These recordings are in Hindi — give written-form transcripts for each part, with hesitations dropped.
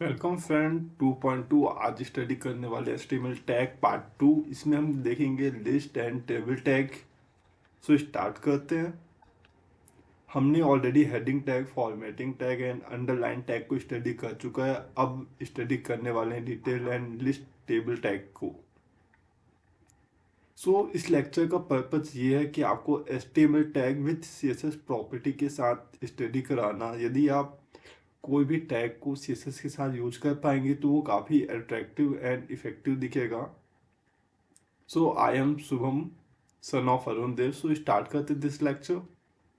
Welcome friend 2.2। आज स्टडी करने वाले HTML टैग पार्ट 2। इसमें हम देखेंगे list and table tag. So start करते हैं। हमने already heading tag, formatting tag and underline tag को स्टडी कर चुका है। अब स्टडी करने वाले हैं detail and list table tag को। इस लेक्चर का पर्पस ये है कि आपको HTML tag with CSS property के साथ स्टडी कराना। यदि आप कोई भी टैग को CSS के साथ यूज कर पाएंगे तो वो काफ़ी अट्रैक्टिव एंड इफेक्टिव दिखेगा। I am Shubham, son of Arun Dev. Start करते this lecture.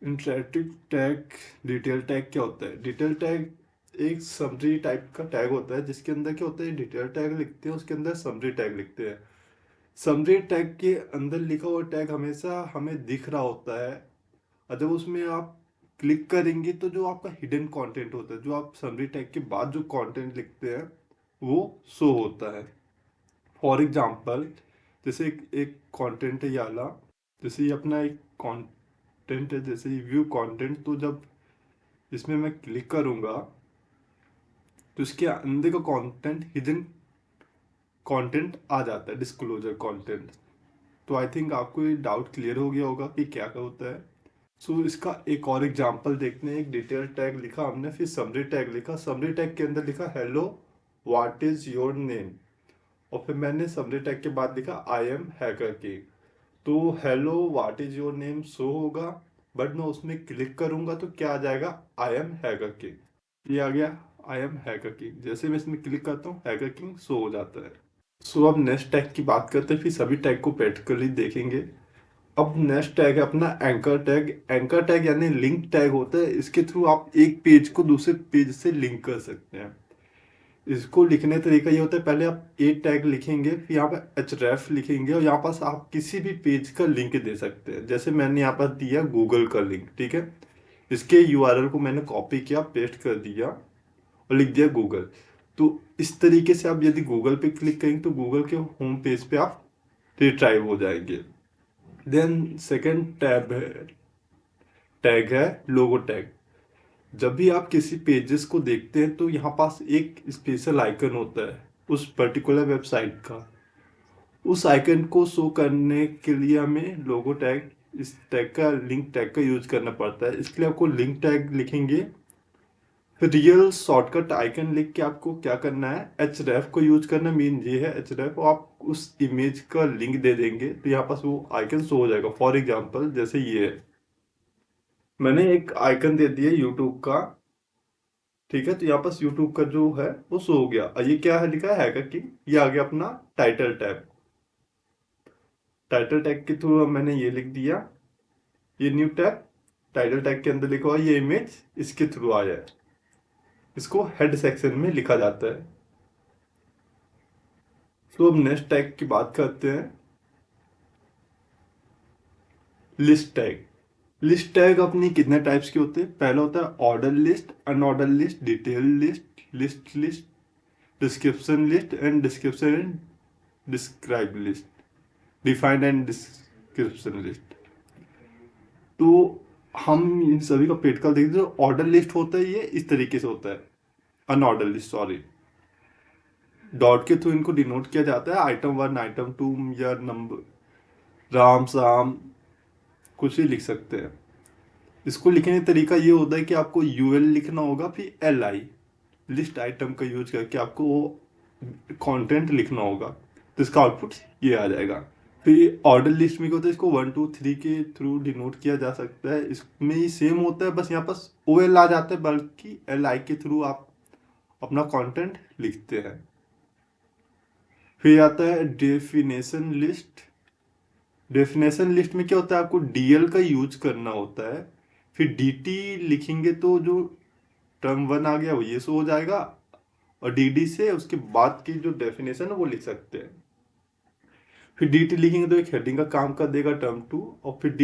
Interactive tag, detail tag क्या होता है? डिटेल टैग एक समरी टाइप का टैग होता है जिसके अंदर क्या होता है, डिटेल टैग लिखते हैं, उसके अंदर समरी टैग लिखते हैं। समरी टैग के अंदर लिखा हुआ टैग हमेशा हमें दिख रहा होता है। जब उसमें आप क्लिक करेंगे तो जो आपका हिडन कंटेंट होता है, जो आप समरी टैग के बाद जो कंटेंट लिखते हैं, वो शो होता है। फॉर एग्जाम्पल, जैसे एक कंटेंट है ये वाला, जैसे ये अपना एक कंटेंट है, जैसे ये व्यू कंटेंट। तो जब इसमें मैं क्लिक करूंगा तो इसके अंदर का कंटेंट हिडन कंटेंट आ जाता है, डिस्क्लोजर कंटेंट। तो आई थिंक आपको ये डाउट क्लियर हो गया होगा कि क्या क्या होता है। इसका एक और एग्जांपल देखते हैं। एक डिटेल टैग लिखा हमने, फिर समरी टैग लिखा। समरी टैग के अंदर लिखा hello what is your name, और फिर मैंने समरी टैग के बाद लिखा आई एम हैकर की। तो hello what is your name show होगा, बट मैं उसमें क्लिक करूंगा तो क्या आ जाएगा, आई एम हैकर की। ये आ गया आई एम हैकर की। जैसे मैं इसमें क्लिक करता हूँ हैकर किंग शो हो जाता है। अब नेक्स्ट टैग की बात करते हैं, फिर सभी टैग को प्रैक्टिकली देखेंगे। अब नेक्स्ट टैग है अपना एंकर टैग। एंकर टैग यानी लिंक टैग होता है। इसके थ्रू आप एक पेज को दूसरे पेज से लिंक कर सकते हैं। इसको लिखने का तरीका ये होता है, पहले आप ए टैग लिखेंगे, फिर यहाँ पर href लिखेंगे, और यहाँ पास आप किसी भी पेज का लिंक दे सकते हैं। जैसे मैंने यहाँ पर दिया गूगल का लिंक, ठीक है। इसके URL को मैंने कॉपी किया, पेस्ट कर दिया और लिख दिया गूगल। तो इस तरीके से आप यदि गूगल पे क्लिक करेंगे तो गूगल के होम पेज पे आप रिट्राइव हो जाएंगे। देन सेकेंड टैग है लोगो टैग। जब भी आप किसी पेजेस को देखते हैं तो यहाँ पास एक स्पेशल आइकन होता है उस पर्टिकुलर वेबसाइट का। उस आइकन को शो करने के लिए हमें लोगो टैग, इस टैग का, लिंक टैग का यूज करना पड़ता है। इसके लिए आपको लिंक टैग लिखेंगे, फिर रियल शॉर्टकट आइकन लिख के आपको क्या करना है, href को यूज करना। मीन ये है href, और आप उस इमेज का लिंक दे देंगे तो यहाँ पास वो आइकन शो हो जाएगा। फॉर एग्जाम्पल जैसे ये है, मैंने एक आइकन दे दिया यूट्यूब का, ठीक है। तो यहाँ पास यूट्यूब का जो है वो शो हो गया। और ये क्या है, लिखा है हैकर किंग। ये आ गया अपना टाइटल टैग। टाइटल टैग के थ्रू मैंने ये लिख दिया, ये न्यू टैग। टाइटल टैग के अंदर लिखा हुआ ये इमेज इसके थ्रू आया है। इसको हेड सेक्शन में लिखा जाता है। अब नेक्स्ट टैग की बात करते हैं, लिस्ट टैग। लिस्ट टैग अपनी कितने टाइप्स के होते हैं? पहला होता है order list, unordered list, detail list, list list, description list and description and describe list, defined and description list. तो हम इन सभी का प्रैक्टिकल देखते हैं। ऑर्डर लिस्ट होता है ये इस तरीके से होता है, अनऑर्डर लिस्ट सॉरी। डॉट के थ्रू इनको डिनोट किया जाता है, आइटम 1, आइटम 2, या नंबर, राम साम, कुछ ही लिख सकते हैं। इसको लिखने का तरीका ये होता है कि आपको UL लिखना होगा, फिर LI, लिस्ट आइटम का यूज करके आपको वो कंटेंट लिखना होगा। तो इसका आउटपुट ये आ जाएगा। फिर ऑर्डर लिस्ट में क्या होता है, इसको 1 2 3 के थ्रू डिनोट किया जा सकता है। इसमें ही सेम होता है, बस यहाँ पास OL आ जाता है, बल्कि LI के थ्रू आप अपना कंटेंट लिखते हैं। फिर आता है डेफिनेशन लिस्ट। डेफिनेशन लिस्ट में क्या होता है, आपको DL का यूज करना होता है। फिर DT लिखेंगे तो जो टर्म 1 आ गया वो ये सो हो जाएगा, और DD से उसके बाद की जो डेफिनेशन है वो लिख सकते हैं। फिर DT लिखेंगे तो एक हेडिंग का काम कर देगा टर्म 2, और फिर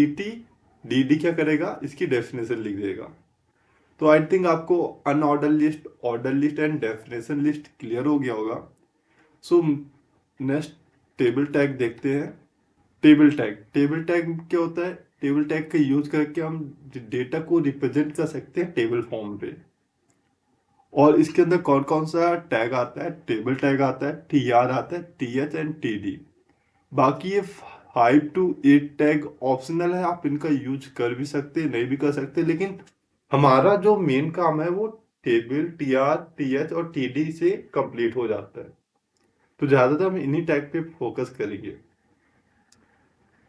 DD क्या करेगा, इसकी डेफिनेशन लिख देगा। तो आई थिंक आपको unordered list, order list and definition list clear हो गया होगा। सो नेक्स्ट टेबल टैग देखते हैं। टेबल टैग, टेबल टैग क्या होता है? टेबल टैग का यूज करके हम डेटा को रिप्रेजेंट कर सकते हैं टेबल फॉर्म पे। और इसके अंदर कौन कौन सा टैग आता है, टेबल टैग आता है, टी आर आता है, T H and T D. बाकी ये 5 to 8 टैग ऑप्शनल है, आप इनका यूज कर भी सकते नहीं भी कर सकते, लेकिन हमारा जो मेन काम है वो table, T R, T H और टी डी से कंप्लीट हो जाता है। तो ज़्यादातर हम इन्हीं टैग पे फोकस करेंगे।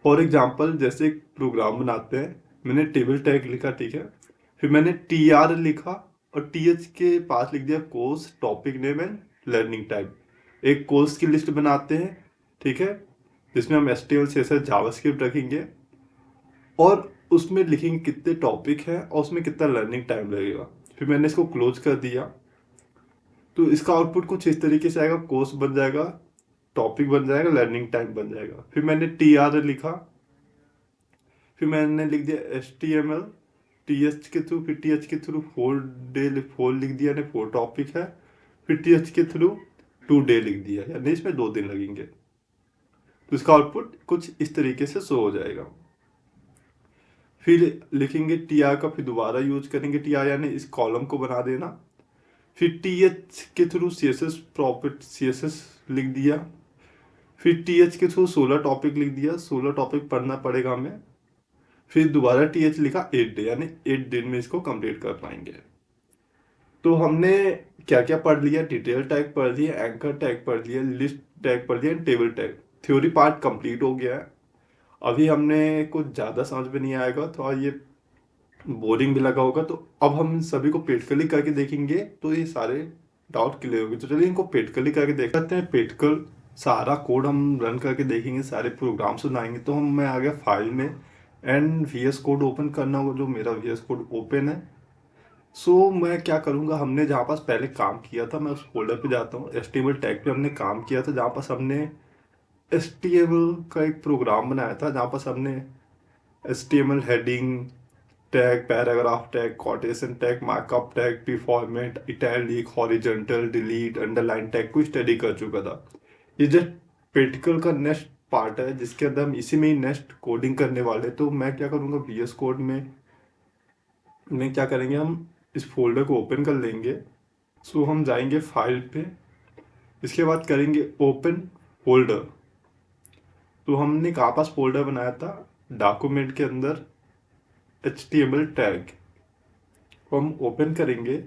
फॉर एग्जाम्पल जैसे एक प्रोग्राम बनाते हैं, मैंने टेबल टैग लिखा, ठीक है, फिर मैंने टी आर लिखा और टी एच के पास लिख दिया course topic name and learning type. एक कोर्स की लिस्ट बनाते हैं, ठीक है, जिसमें हम एचटीएमएल सीएसएस जावास्क्रिप्ट रखेंगे और उसमें लिखेंगे कितने टॉपिक हैं और उसमें कितना लर्निंग टाइम लगेगा। फिर मैंने इसको क्लोज कर दिया। तो इसका आउटपुट कुछ इस तरीके से आएगा, कोर्स बन जाएगा, टॉपिक बन जाएगा, लर्निंग टाइम बन जाएगा। फिर मैंने टी आर लिखा, फिर मैंने लिख दिया H T M L T H के थ्रू, फिर टी एच के थ्रू 4 लिख दिया, यानी 4 टॉपिक है। फिर टी एच के थ्रू 2 डे लिख दिया, यानी इसमें 2 दिन लगेंगे। तो इसका आउटपुट कुछ इस तरीके से शो हो जाएगा। फिर लिखेंगे टी आर का, फिर दोबारा यूज करेंगे टी आर, यानी इस कॉलम को बना देना। फिर टी एच के through C S S प्रॉपर्ट C S S लिख दिया। फिर टी एच के थ्रू 16 टॉपिक लिख दिया, 16 टॉपिक पढ़ना पड़ेगा हमें। फिर दोबारा टी एच लिखा 8 डे, यानी 8 दिन में इसको कंप्लीट कर पाएंगे। तो हमने क्या क्या पढ़ लिया, डिटेल टैग पढ़ लिया, एंकर टैग पढ़ लिया, लिस्ट टैग पढ़ लिया, table tag. Theory part complete हो गया है। अभी हमने कुछ ज़्यादा समझ में नहीं आएगा, थोड़ा ये बोरिंग भी लगा होगा, तो अब हम सभी को पेटकली करके देखेंगे तो ये सारे डाउट क्लियर होंगे। तो चलिए इनको पेटकली करके देख लेते हैं। पेटकल सारा कोड हम रन करके देखेंगे, सारे प्रोग्राम सुनाएंगे। तो हम मैं आ गया फाइल में and V S code open करना होगा, जो मेरा वी एस कोड ओपन है। सो मैं क्या करूँगा, हमने जहाँ पास पहले काम किया था मैं उस फोल्डर पे जाता हूँ। एचटीएमएल टैग पे हमने काम किया था, जहाँ पास हमने एचटीएमएल का एक प्रोग्राम बनाया था, जहाँ पास हमने HTML heading tag, paragraph tag, quotation tag, markup tag, P format, italic, horizontal, delete, underline tag को स्टडी कर चुका था। ये जस्ट प्रैक्टिकल का नेक्स्ट पार्ट है, जिसके अंदर हम इसी में ही नेक्स्ट कोडिंग करने वाले। तो मैं क्या करूँगा, वीएस कोड में क्या करेंगे, हम इस फोल्डर को ओपन कर लेंगे। सो हम जाएंगे फाइल पे, इसके बाद करेंगे ओपन फोल्डर। तो हमने कहाँ पास फोल्डर बनाया था, डॉक्यूमेंट के अंदर HTML टैग को हम ओपन करेंगे।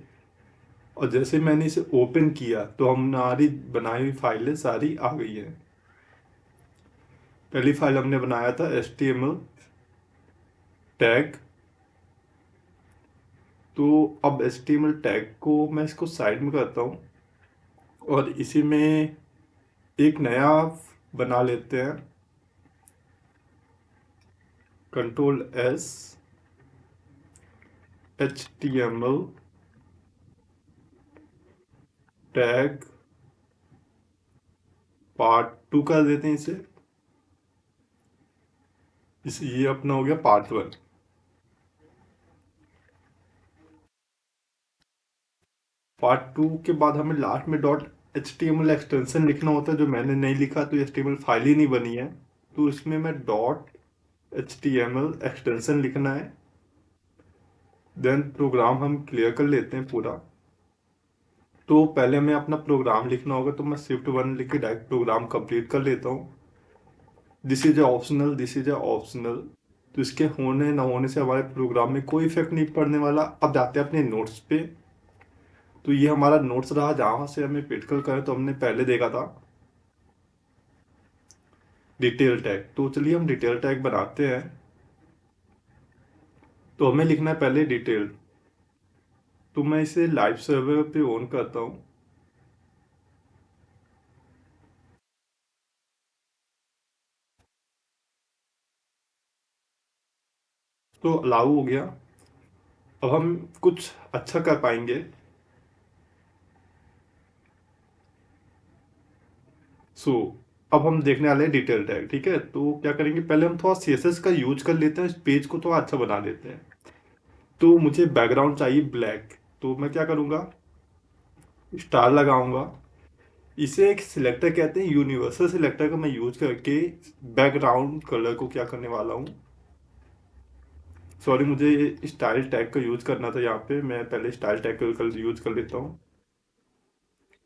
और जैसे मैंने इसे ओपन किया तो हमारी बनाई हुई फाइलें सारी आ गई है। पहली फाइल हमने बनाया था HTML टैग। तो अब HTML टैग को मैं इसको साइड में करता हूँ और इसी में एक नया बना लेते हैं, Ctrl+S HTML टैग पार्ट 2 कर देते हैं इसे ये अपना हो गया पार्ट 1। पार्ट 2 के बाद हमें लास्ट में .html एक्सटेंशन लिखना होता है, जो मैंने नहीं लिखा, तो HTML फाइल ही नहीं बनी है। तो इसमें मैं .html एक्सटेंशन लिखना है। देन प्रोग्राम हम क्लियर कर लेते हैं पूरा। तो पहले हमें अपना प्रोग्राम लिखना होगा, तो मैं Shift+1 लिख के डायरेक्ट प्रोग्राम कंप्लीट कर लेता हूँ। This is optional, this is optional. तो इसके होने ना होने से हमारे प्रोग्राम में कोई इफेक्ट नहीं पड़ने वाला। अब जाते हैं अपने नोट्स पे। तो ये हमारा नोट्स रहा, जहाँ से हमें प्रैक्टिकल करें तो हमने पहले देखा था डिटेल टैग। तो चलिए हम डिटेल टैग बनाते हैं। तो हमें लिखना है पहले डिटेल। तो मैं इसे लाइव सर्वर पे ऑन करता हूँ। तो अलाउ हो गया। अब हम कुछ अच्छा कर पाएंगे। सो अब हम देखने वाले हैं डिटेल टैग, ठीक है। तो क्या करेंगे, पहले हम थोड़ा CSS का यूज कर लेते हैं, इस पेज को थोड़ा अच्छा बना लेते हैं। तो मुझे बैकग्राउंड चाहिए ब्लैक। तो मैं क्या करूँगा, स्टार लगाऊंगा। इसे एक सिलेक्टर कहते हैं, यूनिवर्सल सिलेक्टर का मैं यूज करके बैकग्राउंड कलर को क्या करने वाला हूँ, सॉरी, मुझे स्टाइल टैग का यूज करना था यहाँ पे, मैं पहले स्टाइल टैग का यूज कर लेता हूँ।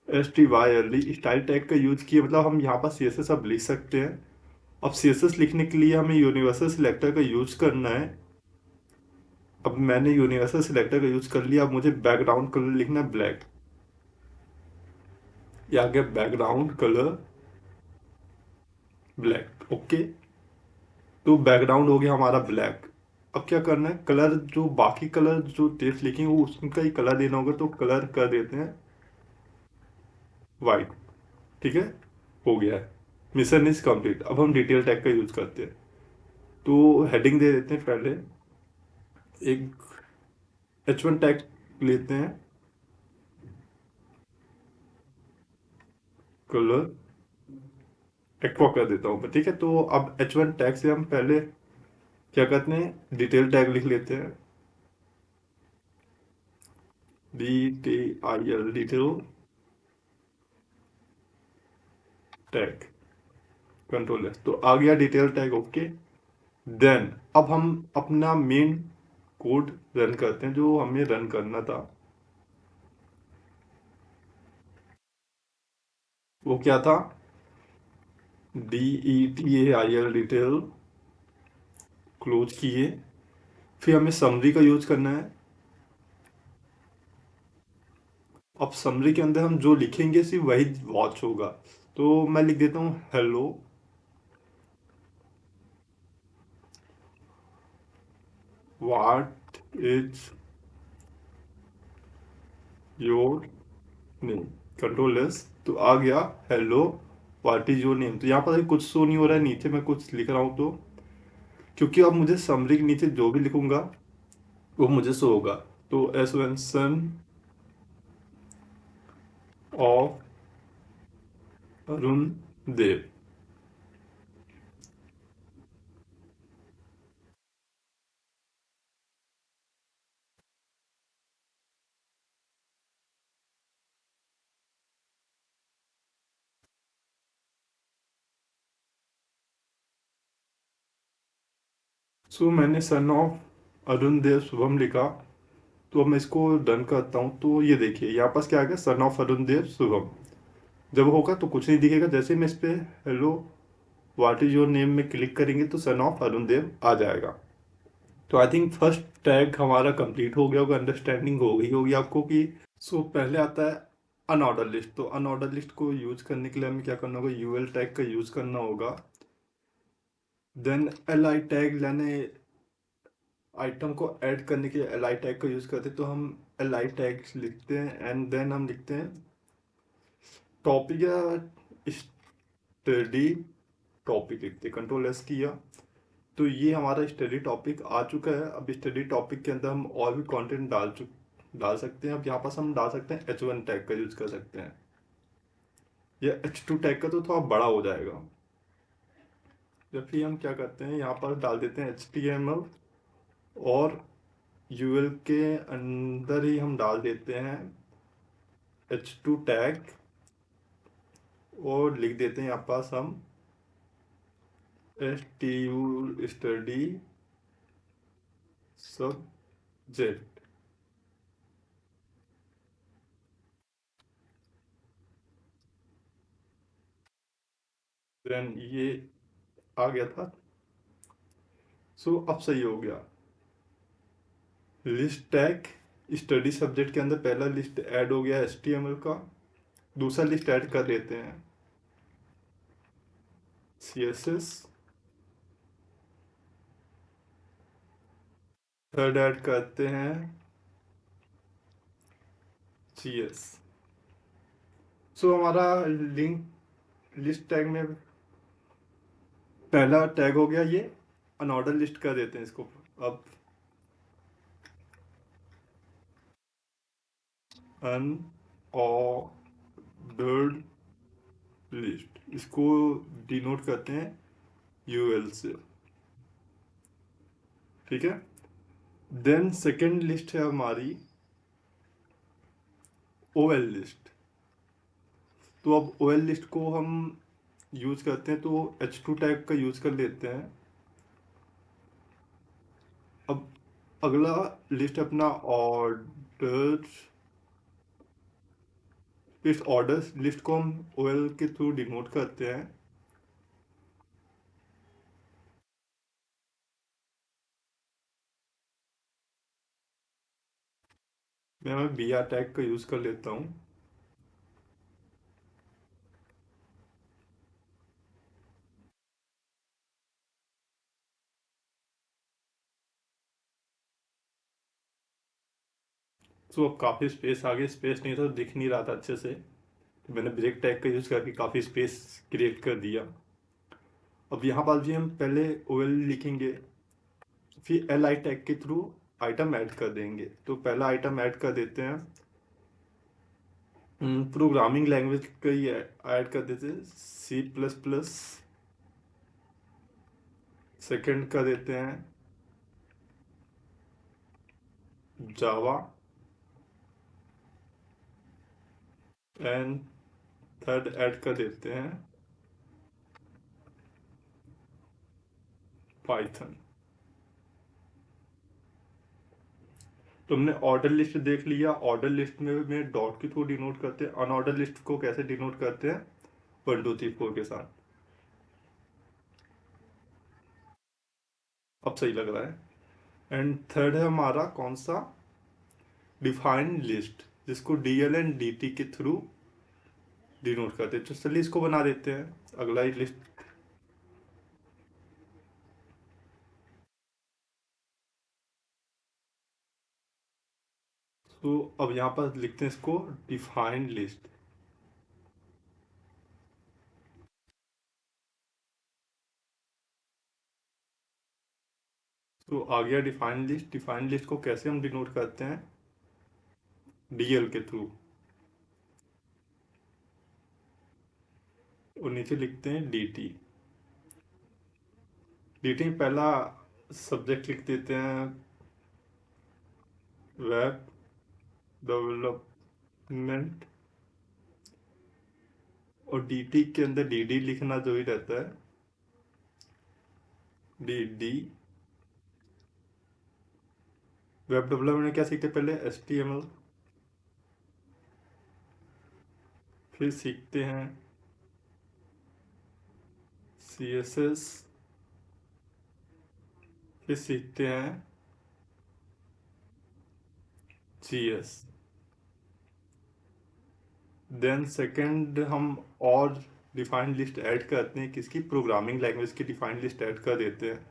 STYLE स्टाइल टैग का यूज किया, मतलब हम यहाँ पर CSS अब लिख सकते हैं। अब CSS लिखने के लिए हमें यूनिवर्सल सिलेक्टर का यूज करना है। अब मैंने यूनिवर्सल सिलेक्टर का यूज कर लिया। अब मुझे बैकग्राउंड कलर लिखना है ब्लैक। ये आ गया बैकग्राउंड कलर ब्लैक। ओके, तो बैकग्राउंड हो गया हमारा ब्लैक। अब क्या करना है, कलर जो बाकी कलर जो टेक्स्ट लिखेंगे वो उसका ही कलर देना होगा, तो कलर कर देते हैं वाइट। ठीक है, हो गया है। Mission is complete. अब हम डिटेल टैग का यूज करते हैं। तो हेडिंग दे देते हैं पहले, एक H1 टैग लेते हैं, कलर एक्वा कर देता हूँ मैं। ठीक है, तो अब H1 टैग से हम पहले क्या करते हैं, डिटेल टैग लिख लेते हैं, DTIL detail tag, control S, तो आ गया डिटेल टैग। ओके, देन अब हम अपना मेन कोड रन करते हैं जो हमें रन करना था। वो क्या था, DETAIL डिटेल क्लोज किए। फिर हमें समरी का यूज करना है। अब समरी के अंदर हम जो लिखेंगे सिर्फ वही वॉच होगा। तो मैं लिख देता हूँ hello what is your name, control S, तो आ गया hello what is your name. तो यहाँ पर अभी कुछ शो नहीं हो रहा है, नीचे मैं कुछ लिख रहा हूँ तो, क्योंकि अब मुझे समरी के नीचे जो भी लिखूंगा वो मुझे शो होगा। तो एसवेंसन ऑफ अरुण देव। सो मैंने सन ऑफ अरुण देव शुभम लिखा। तो अब मैं इसको डन करता हूँ, तो ये देखिए यहाँ पास क्या आ गया, सन ऑफ अरुण देव शुभम। जब होगा तो कुछ नहीं दिखेगा, जैसे ही मैं इस पे hello what is your name में क्लिक करेंगे तो सन ऑफ अरुण देव आ जाएगा। तो आई थिंक फर्स्ट टैग हमारा कंप्लीट हो गया होगा, अंडरस्टैंडिंग हो गई होगी आपको की। सो पहले आता है अनऑर्डर लिस्ट। तो अनऑर्डर लिस्ट को यूज करने के लिए हमें क्या करना होगा, यूएल टैग का यूज करना होगा। देन एल आई टैग, यानी आइटम को ऐड करने के लिए एल आई टैग का यूज करते हैं। तो हम एल आई टैग लिखते हैं एंड देन हम लिखते हैं टॉपिक या स्टडी टॉपिक, लिखते कंट्रोल एस किया। तो ये हमारा स्टडी टॉपिक आ चुका है। अब स्टडी टॉपिक के अंदर हम और भी कंटेंट डाल सकते हैं। अब यहाँ पास हम डाल सकते हैं H1 टैग का यूज कर सकते हैं, या H2 टैग का तो थोड़ा बड़ा हो जाएगा। या फिर हम क्या करते हैं, यहाँ पर डाल देते हैं HTML, और यूएल के अंदर ही हम डाल देते हैं H2 टैग, और लिख देते हैं यहाँ पास हम STU स्टडी सब्जेक्ट। देन ये आ गया था। सो अब सही हो गया। लिस्ट टैग स्टडी सब्जेक्ट के अंदर पहला लिस्ट ऐड हो गया HTML का। दूसरा लिस्ट ऐड कर देते हैं CSS। थर्ड ऐड करते हैं GS। सो हमारा लिंक लिस्ट टैग में पहला टैग हो गया ये। अनऑर्डर लिस्ट कर देते हैं इसको। अब अनऑर्डर्ड लिस्ट, इसको डिनोट करते हैं यूएल से। ठीक है, देन सेकेंड लिस्ट है हमारी ओएल लिस्ट। तो अब ओएल लिस्ट को हम यूज करते हैं, तो H2 टैग का यूज कर लेते हैं। अब अगला लिस्ट अपना ऑर्डर, इस ऑर्डर लिस्ट को हम ओएल के थ्रू डिनोट करते हैं। मैं बी आर टैग का यूज़ कर लेता हूँ। तो अब काफ़ी स्पेस आ गई, स्पेस नहीं तो दिख नहीं रहा था अच्छे से, तो मैंने ब्रेक टैग का यूज़ करके काफ़ी स्पेस क्रिएट कर दिया। अब यहाँ पर भी हम पहले ओएल लिखेंगे, फिर एल आई टैग के थ्रू आइटम ऐड कर देंगे। तो पहला आइटम ऐड कर देते हैं, प्रोग्रामिंग लैंग्वेज का ही ऐड कर देते हैं, सी प्लस प्लस। सेकेंड कर देते हैं जावा, एंड थर्ड ऐड कर देते हैं पाइथन। तुमने ऑर्डर लिस्ट देख लिया, ऑर्डर लिस्ट में डॉट के थ्रू डिनोट करते हैं। अनऑर्डर लिस्ट को कैसे डिनोट करते हैं, 1 2 3 4 के साथ। अब सही लग रहा है। एंड थर्ड है हमारा कौन सा, डिफाइंड लिस्ट, जिसको डीएल एंड डीटी के थ्रू डिनोट करते हैं। तो चलिए इसको बना देते हैं, अगला ही लिस्ट। तो अब यहाँ पर लिखते हैं इसको डिफाइंड लिस्ट। तो आ गया डिफाइंड लिस्ट। डिफाइंड लिस्ट को कैसे हम डिनोट करते हैं, डीएल के थ्रू। और नीचे लिखते हैं डीटी। डीटी में पहला सब्जेक्ट लिख देते हैं वेब डेवलपमेंट, और डीटी के अंदर डीडी लिखना जो ही रहता है, डीडी। वेब डेवलपमेंट में क्या सीखते हैं, पहले एचटीएमएल, फिर सीखते हैं सीएसएस, फिर सीखते हैं जीएस। देन सेकंड हम और डिफाइंड लिस्ट ऐड करते हैं, किसकी, प्रोग्रामिंग लैंग्वेज की डिफाइंड लिस्ट ऐड कर देते हैं।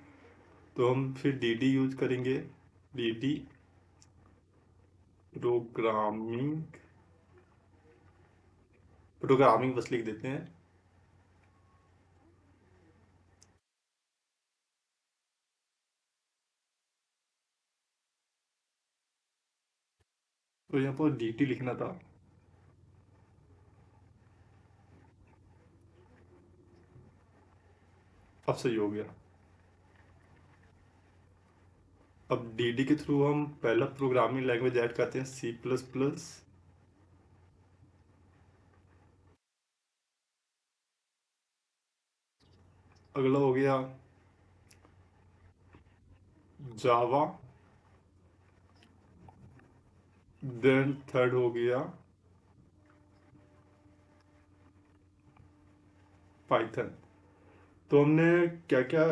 तो हम फिर डीडी यूज करेंगे, डीडी प्रोग्रामिंग, प्रोग्रामिंग बस लिख देते हैं। तो यहाँ पर डीटी लिखना था। अब सही हो गया। अब डीडी के थ्रू हम पहला प्रोग्रामिंग लैंग्वेज ऐड करते हैं, सी प्लस प्लस। अगला हो गया जावा। देन थर्ड हो गया पाइथन। तो हमने क्या क्या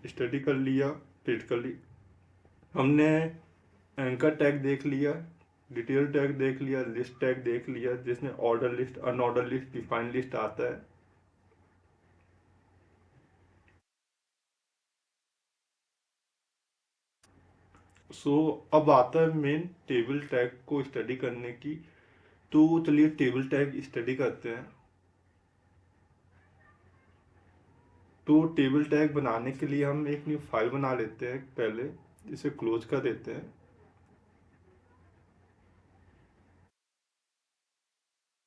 स्टडी कर लिया, रीड कर ली। हमने एंकर टैग देख लिया, डिटेल टैग देख लिया, लिस्ट टैग देख लिया, जिसमें order list, unordered list, define list आता है। सो अब आता है मेन टेबल टैग को स्टडी करने की। तो चलिए टेबल टैग स्टडी करते हैं। तो टेबल टैग बनाने के लिए हम एक न्यू फाइल बना लेते हैं पहले, इसे क्लोज कर देते हैं।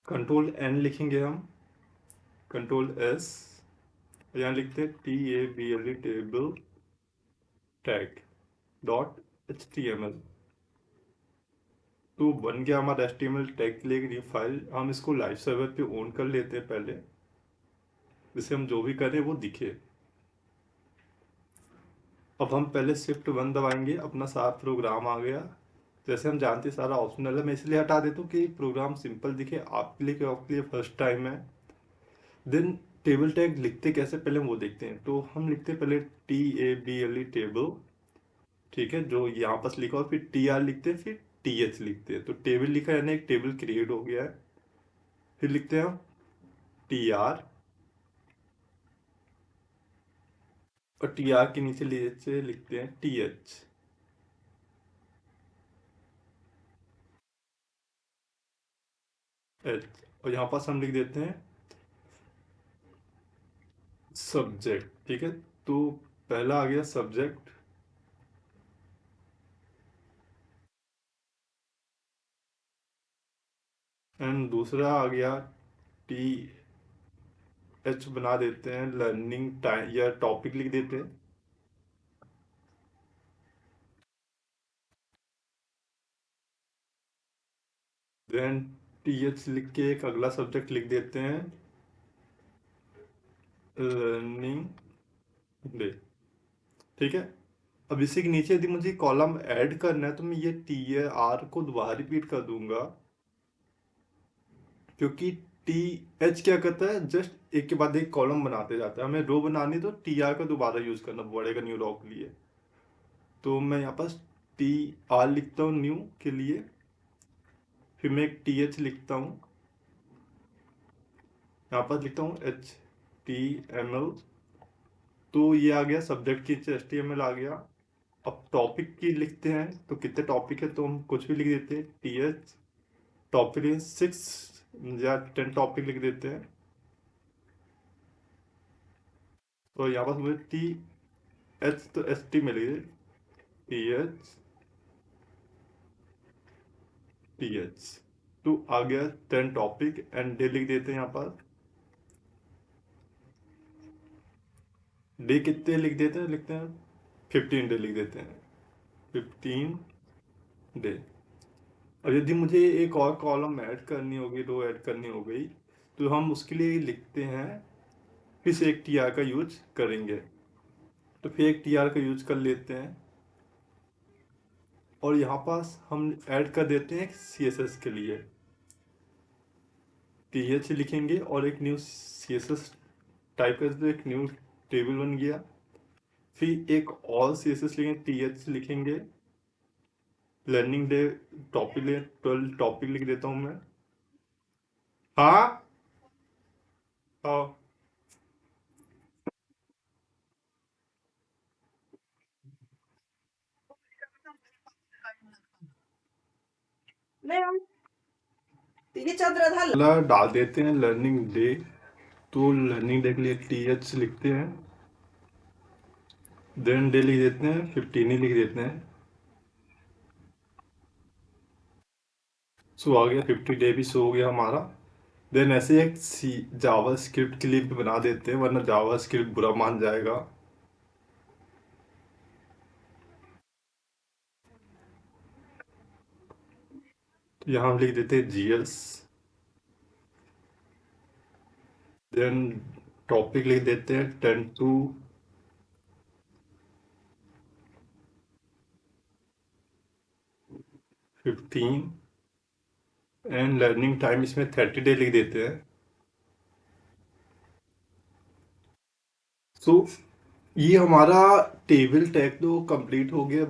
कंट्रोल एन लिखेंगे हम, कंट्रोल एस, यहाँ लिखते हैं TABLE table tag dot HTML। तो बन गया हमारा HTML टैग के लिए एक न्यू फाइल। हम इसको लाइव सर्वर पे ऑन कर लेते हैं पहले, जिससे हम जो भी करें वो दिखे। अब हम पहले शिफ्ट 1 दबाएंगे, अपना सारा प्रोग्राम आ गया। जैसे हम जानते हैं सारा ऑप्शनल है, मैं इसलिए हटा देता हूँ कि प्रोग्राम सिंपल दिखे आपके लिए, कि आपके लिए फर्स्ट टाइम है। देन टेबल टैग लिखते कैसे पहले हम वो देखते हैं। तो हम लिखते हैं पहले TABLE टेबल, ठीक है, जो यहाँ पर लिखा, और फिर TR लिखते हैं, फिर TH लिखते हैं। तो टेबल लिखा है, यानी एक टेबल क्रिएट हो गया है। फिर लिखते हैं हम TR, और TR के नीचे नीचे लिखते हैं TH। और यहाँ पास हम लिख देते हैं सब्जेक्ट, ठीक है। तो पहला आ गया सब्जेक्ट, एंड दूसरा आ गया TH, बना देते हैं लर्निंग टाइम, या टॉपिक लिख देते हैं। देन TH लिख के एक अगला सब्जेक्ट लिख देते हैं लर्निंग डे, ठीक है। अब इसी के नीचे यदि मुझे कॉलम ऐड करना है, तो मैं ये TR को दोबारा रिपीट कर दूंगा, क्योंकि TH क्या करता है, जस्ट एक के बाद एक कॉलम बनाते जाता है। हमें रो बनानी, तो TR का दोबारा यूज करना पड़ेगा न्यू रो के लिए। तो मैं यहाँ पास TR लिखता हूँ न्यू के लिए, फिर मैं एक TH लिखता हूँ, यहाँ पर लिखता हूँ HTML। तो ये आ गया सब्जेक्ट की HTML आ गया। अब टॉपिक की लिखते हैं, तो कितने टॉपिक है, तो हम कुछ भी लिख देते हैं TH। टॉपिक 6 या 10 टॉपिक लिख देते हैं। तो यहाँ पर मुझे TH, तो ST मिल गई, TH तो आ गया 10 टॉपिक, एंड डे लिख देते हैं यहाँ पर। डे कितने लिख देते हैं, लिखते हैं 15 डे लिख देते हैं, 15 डे। और यदि मुझे एक और कॉलम ऐड करनी होगी, रो ऐड करनी हो गई, तो हम उसके लिए लिखते हैं, फिर से एक TR का यूज करेंगे। तो फिर एक TR का यूज कर लेते हैं, और यहाँ पास हम ऐड कर देते हैं CSS के लिए। TH लिखेंगे और एक न्यू CSS टाइप कर देते, एक न्यू टेबल बन गया। फिर एक और CSS लिखेंगे, TH लिखेंगे, लर्निंग डे टॉपिक ले 12 टॉपिक लिख देता हूँ मैं। हाँ, हाँ। डाल देते हैं लर्निंग डे। तो लर्निंग डे के लिए TH लिखते हैं, देन डे लिख देते हैं, 15 ही लिख देते हैं। सो आ गया 50 डे भी सो हो गया हमारा। देन ऐसे एक जावा स्क्रिप्ट के लिए भी बना देते हैं, वरना जावा स्क्रिप्ट बुरा मान जाएगा। तो यहाँ हम लिख देते हैं GS, देन टॉपिक लिख देते हैं 10 to 15, एंड लर्निंग टाइम इसमें 30 डे लिख देते हैं। सो ये हमारा टेबल टैग तो कंप्लीट हो गया।